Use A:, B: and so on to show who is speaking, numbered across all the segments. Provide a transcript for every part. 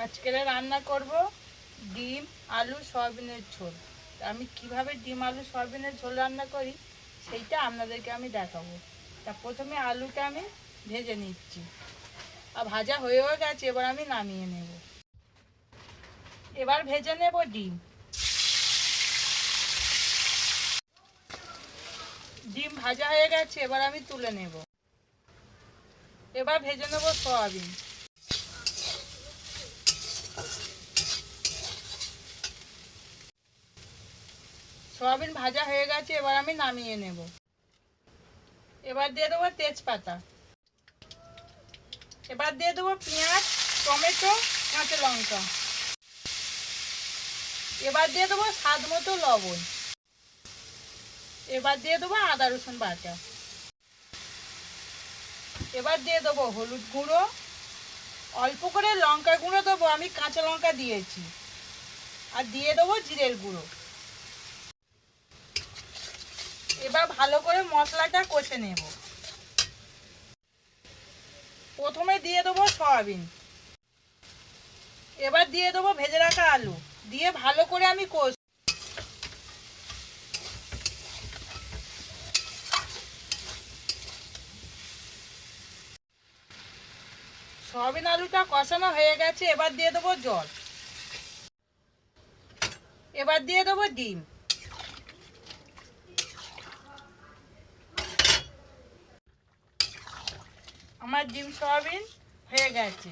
A: আজকে রান্না করব ডিম আলু সয়াবিনের ঝোল। আমি কিভাবে ডিম আলু সয়াবিনের ঝোল রান্না করি সেইটা আপনাদেরকে আমি দেখাবো। তা প্রথমে আলুটা আমি ভেজে নিচ্ছি, আর ভাজা হয়েও গেছে, এবার আমি নামিয়ে নেব। এবার ভেজে নেব ডিম। ডিম ভাজা হয়ে গেছে, এবার আমি তুলে নেব। এবার ভেজে নেব সয়াবিন। সয়াবিন ভাজা হয়ে গেছে, এবার আমি নামিয়ে নেব। এবার দিয়ে দেবো তেজপাতা। এবার দিয়ে দেবো পেঁয়াজ, টমেটো, কাঁচা লঙ্কা। এবার দিয়ে দেবো স্বাদ মতো লবণ। এবার দিয়ে দেবো আদা রসুন বাটা। এবার দিয়ে দেবো হলুদ গুঁড়ো, অল্প করে লঙ্কা গুঁড়ো দেবো, আমি কাঁচা লঙ্কা দিয়েছি, আর দিয়ে দেবো জিরের গুঁড়ো। এবার ভালো করে মশলাটা কষে নেব। প্রথমে দিয়ে দেবো সয়াবিন। এবার দিয়ে দেবো ভেজে রাখা আলু, দিয়ে ভালো করে আমি কষব। সয়াবিন আলুটা কষানো হয়ে গেছে, এবার দিয়ে দেবো জল। এবার দিয়ে দেবো ডিম। আমার ডিম সয়াবিন হয়ে গেছে,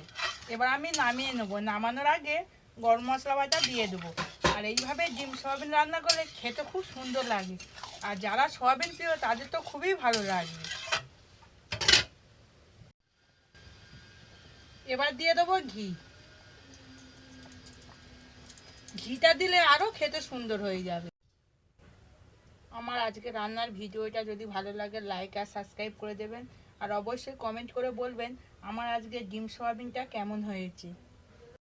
A: এবার আমি নামিয়ে নেবো। নামানোর আগে গরম মশলা বাটা দিয়ে দেবো। আর এইভাবে ডিম সয়াবিন রান্না করলে খেতে খুব সুন্দর লাগে, আর যারা সয়াবিন প্রিয় তাদের তো খুবই ভালো লাগবে। এবার দিয়ে দেবো ঘি। ঘিটা দিলে আরও খেতে সুন্দর হয়ে যাবে। আমার আজকে রান্নার ভিডিওটা যদি ভালো লাগে লাইক আর সাবস্ক্রাইব করে দেবেন, আর অবশ্যই কমেন্ট করে বলবেন আমার আজকে ডিম সয়াবিনটা কেমন হয়েছে।